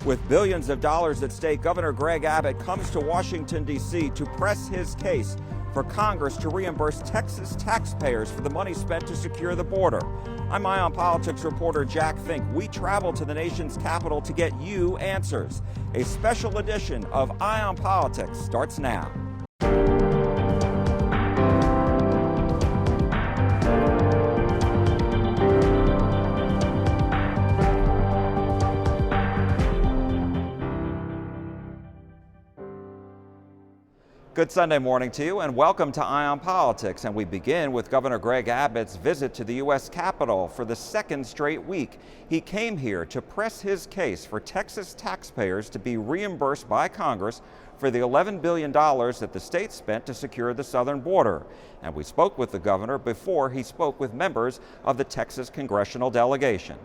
With billions of dollars at stake, Governor Greg Abbott comes to Washington, D.C. to press his case for Congress to reimburse Texas taxpayers for the money spent to secure the border. I'm Ion Politics reporter Jack Fink. We travel to the nation's capital to get you answers. A special edition of Ion Politics starts now. Good Sunday morning to you and welcome to Ion Politics. And we begin with Governor Greg Abbott's visit to the U.S. Capitol for the second straight week. He came here to press his case for Texas taxpayers to be reimbursed by Congress for the $11 billion that the state spent to secure the southern border. And we spoke with the governor before he spoke with members of the Texas Congressional delegation.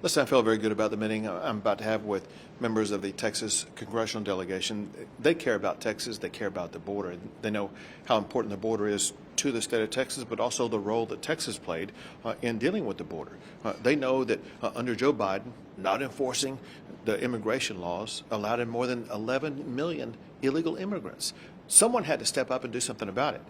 Listen, I feel very good about the meeting I'm about to have with members of the Texas Congressional delegation. They care about Texas. They care about the border. They know how important the border is to the state of Texas, but also the role that Texas played in dealing with the border. They know that under Joe Biden, not enforcing the immigration laws allowed in more than 11 million illegal immigrants. Someone had to step up and do something about it.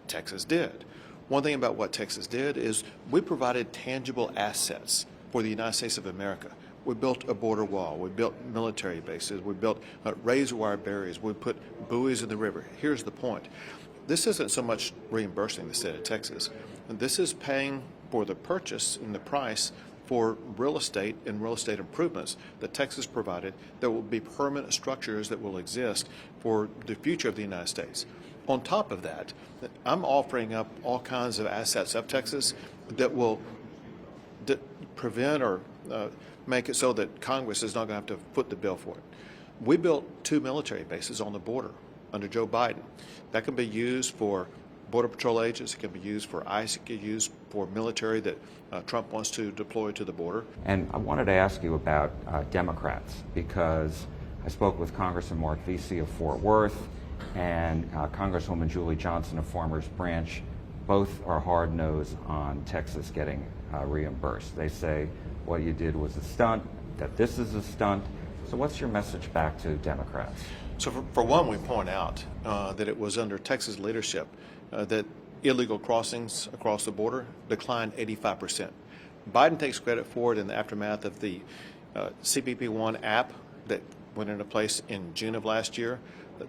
Texas did. One thing about what Texas did is we provided tangible assets for the United States of America. We built a border wall, we built military bases, we built razor wire barriers, we put buoys in the river. Here's the point. This isn't so much reimbursing the state of Texas. This is paying for the purchase and the price for real estate and real estate improvements that Texas provided that will be permanent structures that will exist for the future of the United States. On top of that, I'm offering up all kinds of assets of Texas that will prevent or make it so that Congress is not going to have to foot the bill for it. We built 2 military bases on the border under Joe Biden. That can be used for Border Patrol agents, it can be used for ICE, it can be used for military that Trump wants to deploy to the border. And I wanted to ask you about Democrats, because I spoke with Congressman Mark Vesey of Fort Worth and Congresswoman Julie Johnson of Farmers Branch. Both are hard-nosed on Texas getting reimbursed. They say what you did was a stunt, that this is a stunt. So what's your message back to Democrats? So for one, we point out that it was under Texas leadership that illegal crossings across the border declined 85%. Biden takes credit for it in the aftermath of the CBP1 app that went into place in June of last year.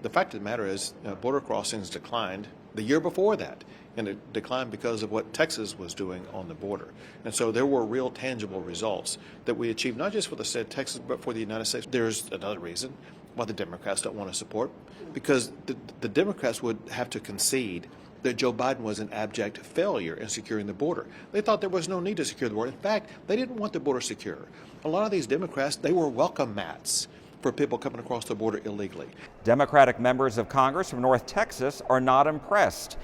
The fact of the matter is border crossings declined the year before that, and it declined because of what Texas was doing on the border. And so there were real tangible results that we achieved, not just for the state of Texas, but for the United States. There's another reason why the Democrats don't want to support, because the Democrats would have to concede that Joe Biden was an abject failure in securing the border. They thought there was no need to secure the border. In fact, they didn't want the border secure. A lot of these Democrats, they were welcome mats for people coming across the border illegally. Democratic members of Congress from North Texas are not impressed.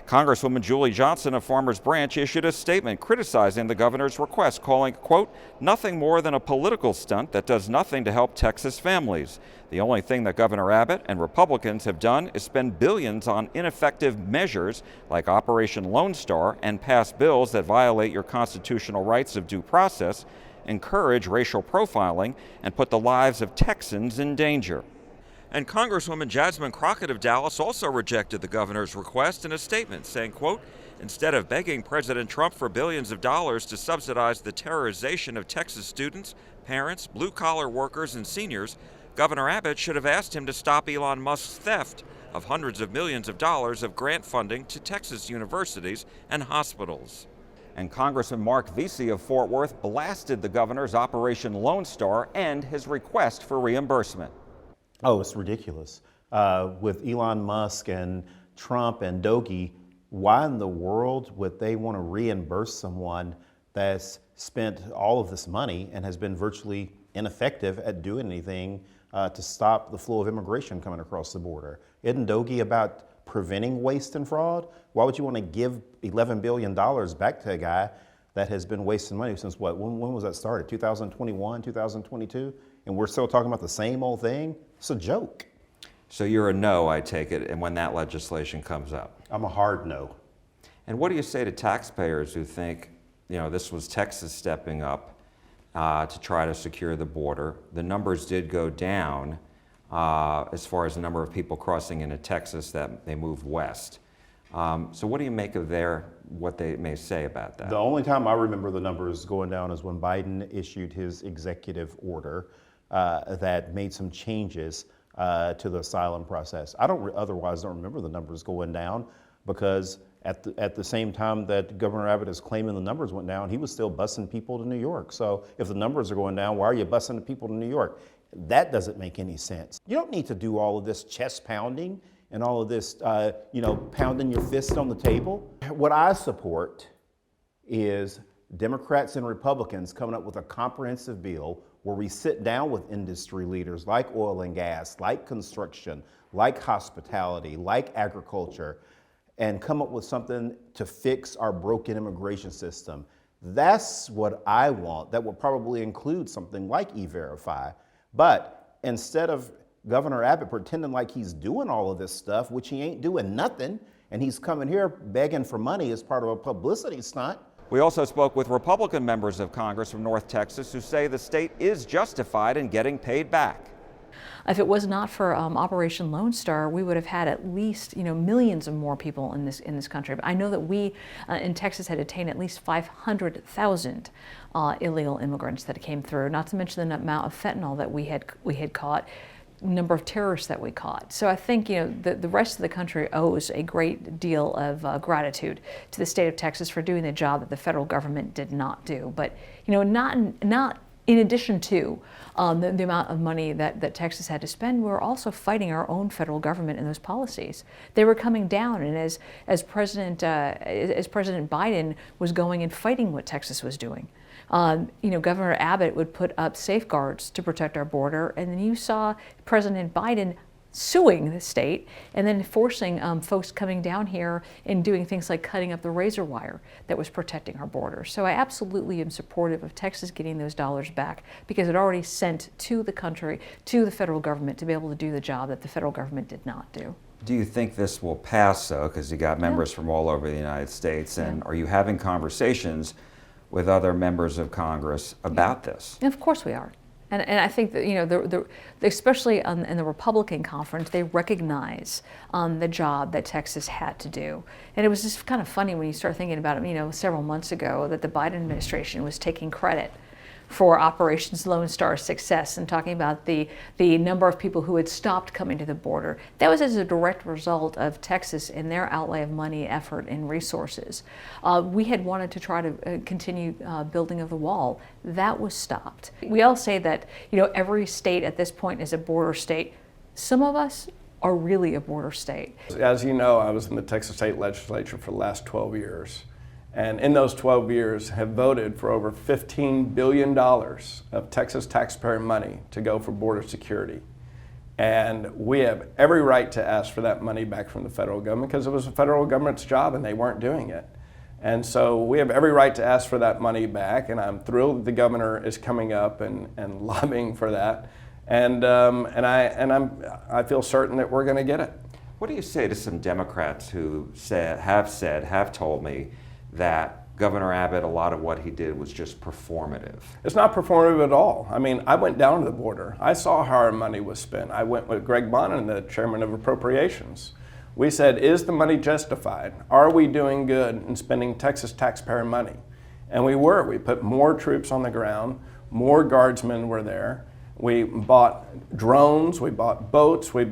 Congresswoman Julie Johnson of Farmers Branch issued a statement criticizing the governor's request, calling, quote, nothing more than a political stunt that does nothing to help Texas families. The only thing that Governor Abbott and Republicans have done is spend billions on ineffective measures like Operation Lone Star and pass bills that violate your constitutional rights of due process, encourage racial profiling, and put the lives of Texans in danger. And Congresswoman Jasmine Crockett of Dallas also rejected the governor's request in a statement, saying, quote, instead of begging President Trump for billions of dollars to subsidize the terrorization of Texas students, parents, blue-collar workers, and seniors, Governor Abbott should have asked him to stop Elon Musk's theft of hundreds of millions of dollars of grant funding to Texas universities and hospitals. And Congressman Mark Vesey of Fort Worth blasted the governor's Operation Lone Star and his request for reimbursement. Oh, it's ridiculous. With Elon Musk and Trump and Doge, why in the world would they want to reimburse someone that's spent all of this money and has been virtually ineffective at doing anything to stop the flow of immigration coming across the border? Isn't Doge about preventing waste and fraud? Why would you want to give $11 billion back to a guy that has been wasting money since what? When was that started? 2021, 2022? And we're still talking about the same old thing? It's a joke. So you're a no, I take it, and when that legislation comes up? I'm a hard no. And what do you say to taxpayers who think, this was Texas stepping up to try to secure the border. The numbers did go down as far as the number of people crossing into Texas that they moved west. So what do you make of what they may say about that? The only time I remember the numbers going down is when Biden issued his executive order that made some changes to the asylum process. I otherwise don't remember the numbers going down, because at the same time that Governor Abbott is claiming the numbers went down, he was still busing people to New York. So if the numbers are going down, why are you busing the people to New York? That doesn't make any sense. You don't need to do all of this chest pounding and all of this, pounding your fist on the table. What I support is Democrats and Republicans coming up with a comprehensive bill where we sit down with industry leaders like oil and gas, like construction, like hospitality, like agriculture, and come up with something to fix our broken immigration system. That's what I want. That would probably include something like E-Verify. But instead of Governor Abbott pretending like he's doing all of this stuff, which he ain't doing nothing, and he's coming here begging for money as part of a publicity stunt. We also spoke with Republican members of Congress from North Texas who say the state is justified in getting paid back. If it was not for Operation Lone Star, we would have had at least millions of more people in this country. But I know that we in Texas had detained at least 500,000 illegal immigrants that came through. Not to mention the amount of fentanyl that we had caught, number of terrorists that we caught. So I think the rest of the country owes a great deal of gratitude to the state of Texas for doing the job that the federal government did not do. But not in addition to the amount of money that Texas had to spend, we were also fighting our own federal government and those policies. They were coming down, and as President Biden was going and fighting what Texas was doing, Governor Abbott would put up safeguards to protect our border, and then you saw President Biden suing the state and then forcing folks coming down here and doing things like cutting up the razor wire that was protecting our border. So I absolutely am supportive of Texas getting those dollars back, because it already sent to the country, to the federal government, to be able to do the job that the federal government did not do. Do you think this will pass, though, because you got members from all over the United States, and are you having conversations with other members of Congress about this? And of course we are. And I think that, especially in the Republican conference, they recognize the job that Texas had to do. And it was just kind of funny when you start thinking about it, several months ago, that the Biden administration was taking credit for Operations Lone Star's success and talking about the number of people who had stopped coming to the border. That was as a direct result of Texas and their outlay of money, effort, and resources. We had wanted to try to continue building of the wall. That was stopped. We all say that every state at this point is a border state. Some of us are really a border state. As you know, I was in the Texas State Legislature for the last 12 years. And in those 12 years have voted for over $15 billion of Texas taxpayer money to go for border security. And we have every right to ask for that money back from the federal government, because it was the federal government's job and they weren't doing it. And so we have every right to ask for that money back, and I'm thrilled the governor is coming up and lobbying for that. And I feel certain that we're going to get it. What do you say to some Democrats who have told me that Governor Abbott, a lot of what he did was just performative? It's not performative at all. I mean, I went down to the border. I saw how our money was spent. I went with Greg Bonin, the chairman of Appropriations. We said, is the money justified? Are we doing good in spending Texas taxpayer money? And we were. We put more troops on the ground, more guardsmen were there. We bought drones, we bought boats, we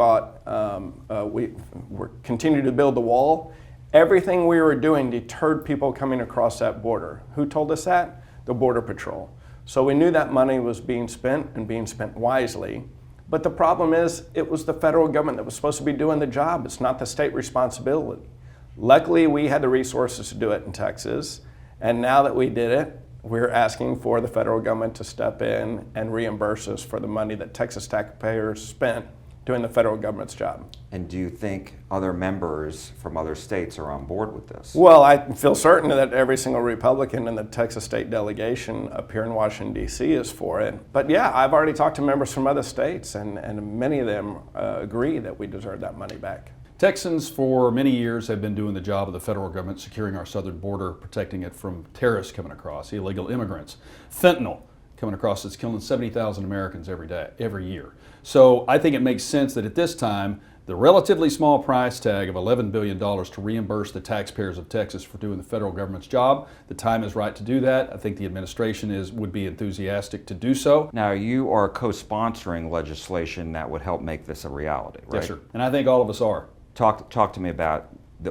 continued to build the wall. Everything we were doing deterred people coming across that border. Who told us that? The Border Patrol. So we knew that money was being spent and being spent wisely. But the problem is, it was the federal government that was supposed to be doing the job. It's not the state responsibility. Luckily, we had the resources to do it in Texas. And now that we did it, we're asking for the federal government to step in and reimburse us for the money that Texas taxpayers spent doing the federal government's job. And do you think other members from other states are on board with this? Well, I feel certain that every single Republican in the Texas state delegation up here in Washington, D.C. is for it. But yeah, I've already talked to members from other states, and many of them agree that we deserve that money back. Texans for many years have been doing the job of the federal government, securing our southern border, protecting it from terrorists coming across, illegal immigrants, fentanyl. coming across that's killing 70,000 Americans every year. So I think it makes sense that at this time, the relatively small price tag of $11 billion to reimburse the taxpayers of Texas for doing the federal government's job, the time is right to do that. I think the administration would be enthusiastic to do so. Now, you are co-sponsoring legislation that would help make this a reality, right? Yes, sir. And I think all of us are. Talk to me about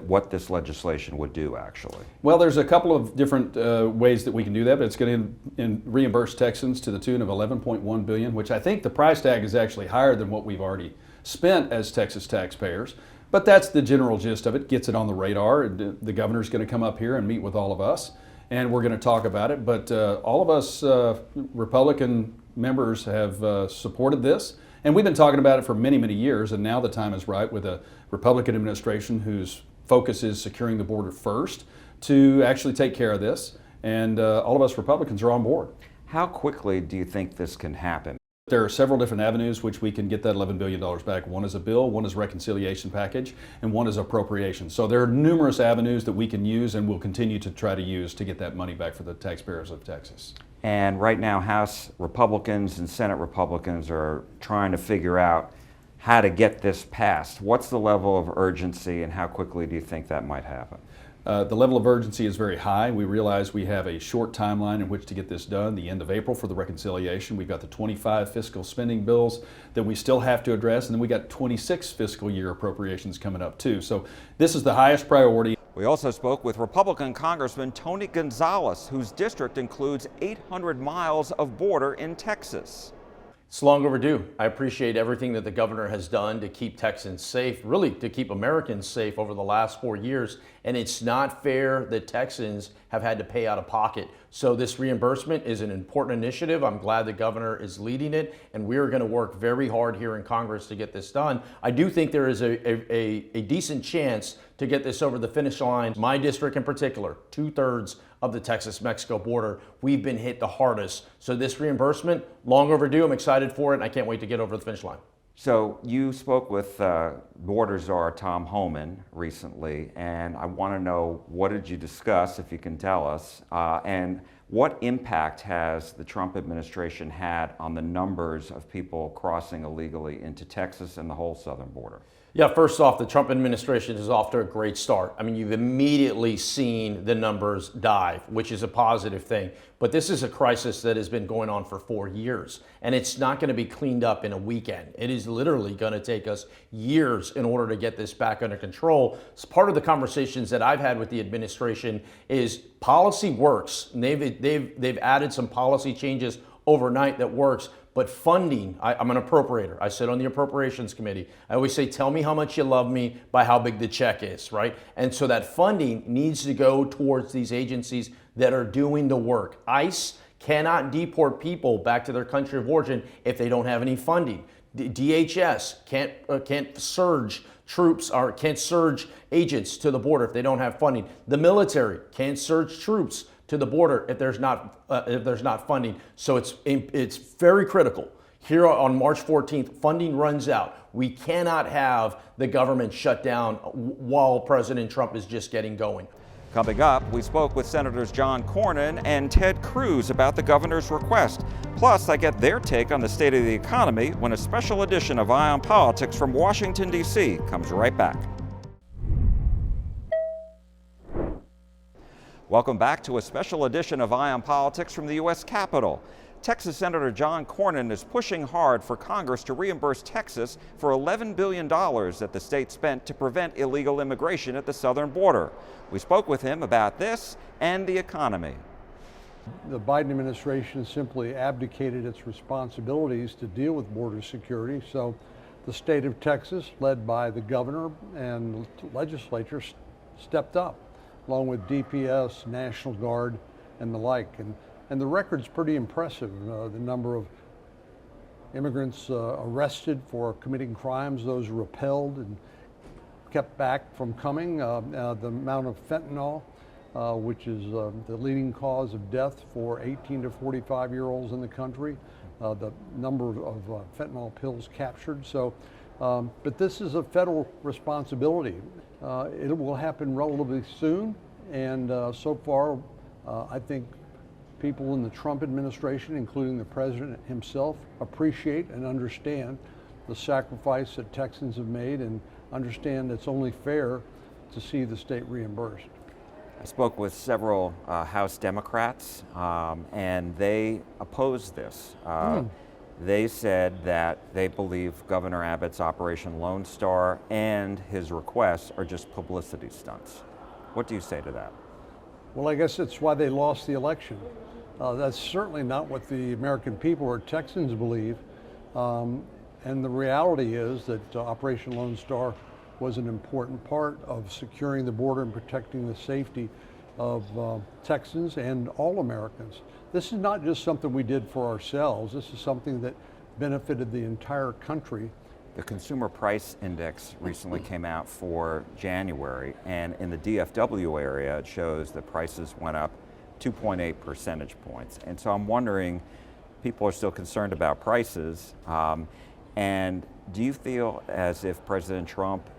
what this legislation would do, actually. Well, there's a couple of different ways that we can do that, but it's going to reimburse Texans to the tune of $11.1 billion, which I think the price tag is actually higher than what we've already spent as Texas taxpayers. But that's the general gist of it. Gets it on the radar. The governor's going to come up here and meet with all of us, and we're going to talk about it. But all of us Republican members have supported this. And we've been talking about it for many, many years, and now the time is right with a Republican administration whose focus is securing the border first to actually take care of this. And all of us Republicans are on board. How quickly do you think this can happen? There are several different avenues which we can get that $11 billion back. One is a bill, one is a reconciliation package, and one is appropriation. So there are numerous avenues that we can use and will continue to try to use to get that money back for the taxpayers of Texas. And right now, House Republicans and Senate Republicans are trying to figure out how to get this passed. What's the level of urgency, and how quickly do you think that might happen? The level of urgency is very high. We realize we have a short timeline in which to get this done, the end of April for the reconciliation. We've got the 25 fiscal spending bills that we still have to address, and then we got 26 fiscal year appropriations coming up too. So this is the highest priority. We also spoke with Republican Congressman Tony Gonzalez, whose district includes 800 miles of border in Texas. It's long overdue. I appreciate everything that the governor has done to keep Texans safe, really to keep Americans safe over the last 4 years. And it's not fair that Texans have had to pay out of pocket. So this reimbursement is an important initiative. I'm glad the governor is leading it, and we're going to work very hard here in Congress to get this done. I do think there is a decent chance to get this over the finish line. My district in particular, 2/3 of the Texas-Mexico border, we've been hit the hardest. So this reimbursement, long overdue. I'm excited for it, and I can't wait to get over the finish line. So you spoke with border czar Tom Homan recently, and I want to know, what did you discuss, if you can tell us, and what impact has the Trump administration had on the numbers of people crossing illegally into Texas and the whole southern border? Yeah, first off, the Trump administration is off to a great start. I mean, you've immediately seen the numbers dive, which is a positive thing. But this is a crisis that has been going on for 4 years, and it's not going to be cleaned up in a weekend. It is literally going to take us years in order to get this back under control. So part of the conversations that I've had with the administration is policy works. And they've added some policy changes overnight that works. But funding, I'm an appropriator. I sit on the appropriations committee. I always say, tell me how much you love me by how big the check is, right? And so that funding needs to go towards these agencies that are doing the work. ICE cannot deport people back to their country of origin if they don't have any funding. DHS can't surge troops or can't surge agents to the border if they don't have funding. The military can't surge troops to the border if there's not funding. So it's very critical. Here on March 14th, funding runs out. We cannot have the government shut down while President Trump is just getting going. Coming up, we spoke with Senators John Cornyn and Ted Cruz about the governor's request. Plus, I get their take on the state of the economy when a special edition of Eye on Politics from Washington, D.C. comes right back. Welcome back to a special edition of Eye on Politics from the U.S. Capitol. Texas Senator John Cornyn is pushing hard for Congress to reimburse Texas for $11 billion that the state spent to prevent illegal immigration at the southern border. We spoke with him about this and the economy. The Biden administration simply abdicated its responsibilities to deal with border security, so the state of Texas, led by the governor and legislature, stepped up, along with DPS, National Guard, and the like. And the record's pretty impressive. The number of immigrants arrested for committing crimes, those repelled and kept back from coming, the amount of fentanyl, which is the leading cause of death for 18 to 45-year-olds in the country, the number of fentanyl pills captured. So, but this is a federal responsibility. It will happen relatively soon, and so far, I think people in the Trump administration, including the president himself, appreciate and understand the sacrifice that Texans have made and understand it's only fair to see the state reimbursed. I spoke with several House Democrats, and they opposed this. They said that they believe Governor Abbott's Operation Lone Star and his requests are just publicity stunts. What do you say to that? Well, I guess that's why they lost the election. That's certainly not what the American people or Texans believe. And the reality is that Operation Lone Star was an important part of securing the border and protecting the safety of Texans and all Americans. This is not just something we did for ourselves. This is something that benefited the entire country. The Consumer Price Index recently came out for January, and in the DFW area, it shows that prices went up 2.8 percentage points. And so I'm wondering, people are still concerned about prices, and do you feel as if President Trump,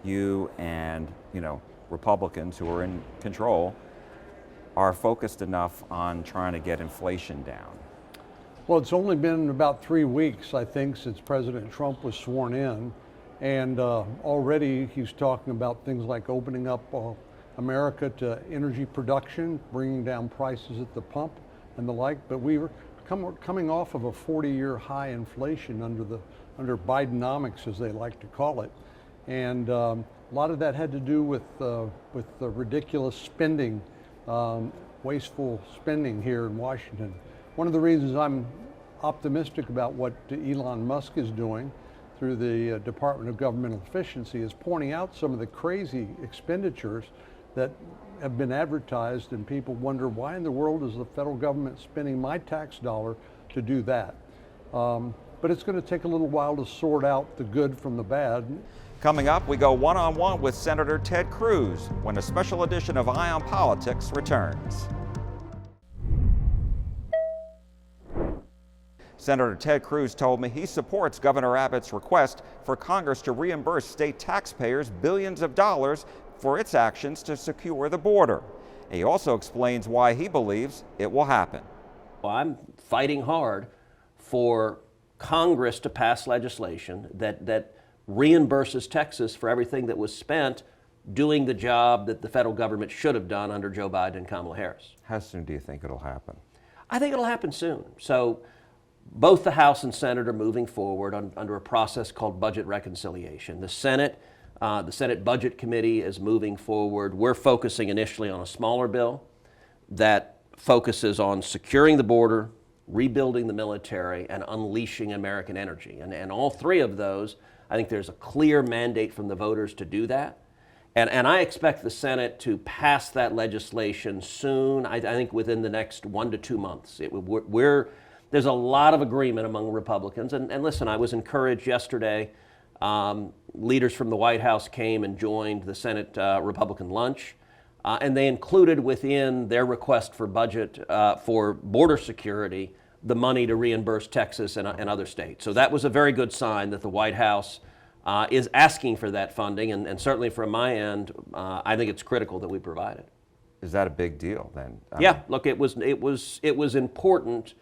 you and Republicans who are in control are focused enough on trying to get inflation down? Well, it's only been about 3 weeks, I think, since President Trump was sworn in, and already he's talking about things like opening up America to energy production, bringing down prices at the pump and the like. But we were coming off of a 40-year high inflation under Bidenomics, as they like to call it, and a lot of that had to do with the ridiculous spending, wasteful spending here in Washington. One of the reasons I'm optimistic about what Elon Musk is doing through the Department of Governmental Efficiency is pointing out some of the crazy expenditures that have been advertised, and people wonder, why in the world is the federal government spending my tax dollar to do that? But it's going to take a little while to sort out the good from the bad. Coming up, we go one-on-one with Senator Ted Cruz when a special edition of Eye on Politics returns. Senator Ted Cruz told me he supports Governor Abbott's request for Congress to reimburse state taxpayers billions of dollars for its actions to secure the border. He also explains why he believes it will happen. Well, I'm fighting hard for Congress to pass legislation that reimburses Texas for everything that was spent doing the job that the federal government should have done under Joe Biden and Kamala Harris. How soon do you think it'll happen? I think it'll happen soon. So both the House and Senate are moving forward under a process called budget reconciliation. The Senate Budget Committee is moving forward. We're focusing initially on a smaller bill that focuses on securing the border, rebuilding the military, and unleashing American energy. And all three of those, I think there's a clear mandate from the voters to do that. And I expect the Senate to pass that legislation soon, I think within the next 1 to 2 months. There's a lot of agreement among Republicans. And listen, I was encouraged yesterday. Leaders from the White House came and joined the Senate Republican lunch. And they included within their request for budget for border security the money to reimburse Texas and other states. So that was a very good sign that the White House is asking for that funding. And certainly from my end, I think it's critical that we provide it. Is that a big deal then? Yeah, look, it was important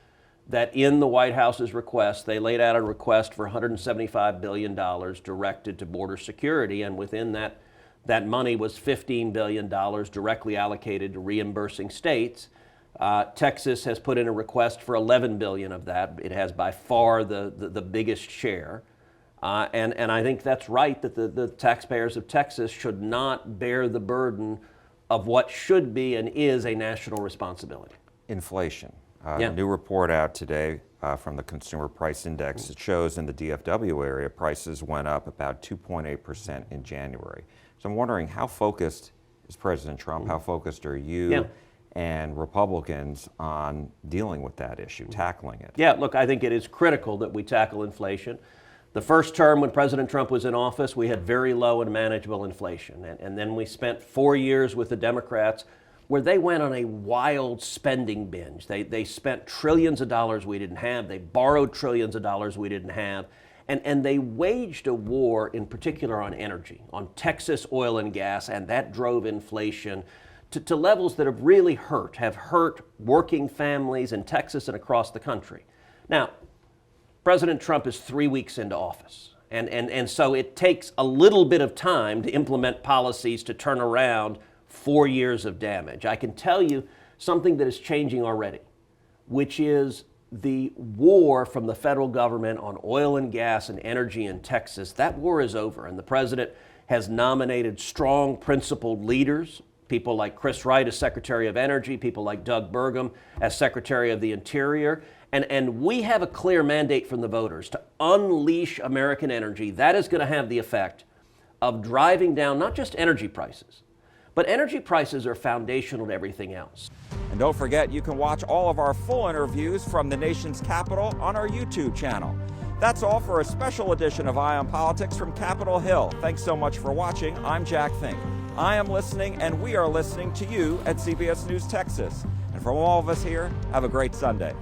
that in the White House's request, they laid out a request for $175 billion directed to border security, and within that money was $15 billion directly allocated to reimbursing states. Texas has put in a request for $11 billion of that. It has by far the biggest share. And I think that's right, that the taxpayers of Texas should not bear the burden of what should be and is a national responsibility. Inflation. Yeah. A new report out today from the Consumer Price Index. It shows in the DFW area prices went up about 2.8% in January. So I'm wondering, how focused is President Trump? How focused are you and Republicans on dealing with that issue, tackling it? Yeah, look, I think it is critical that we tackle inflation. The first term when President Trump was in office, we had very low and manageable inflation. And then we spent 4 years with the Democrats where they went on a wild spending binge. They spent trillions of dollars we didn't have. They borrowed trillions of dollars we didn't have. And they waged a war in particular on energy, on Texas oil and gas, and that drove inflation to levels that have really hurt working families in Texas and across the country. Now, President Trump is 3 weeks into office. And so it takes a little bit of time to implement policies to turn around 4 years of damage. I can tell you something that is changing already, which is the war from the federal government on oil and gas and energy in Texas. That war is over, and the president has nominated strong, principled leaders, people like Chris Wright as Secretary of Energy, people like Doug Burgum as Secretary of the Interior. And we have a clear mandate from the voters to unleash American energy. That is going to have the effect of driving down not just energy prices, but energy prices are foundational to everything else. And don't forget, you can watch all of our full interviews from the nation's capital on our YouTube channel. That's all for a special edition of Eye on Politics from Capitol Hill. Thanks so much for watching. I'm Jack Fink. I am listening, and we are listening to you at CBS News Texas. And from all of us here, have a great Sunday.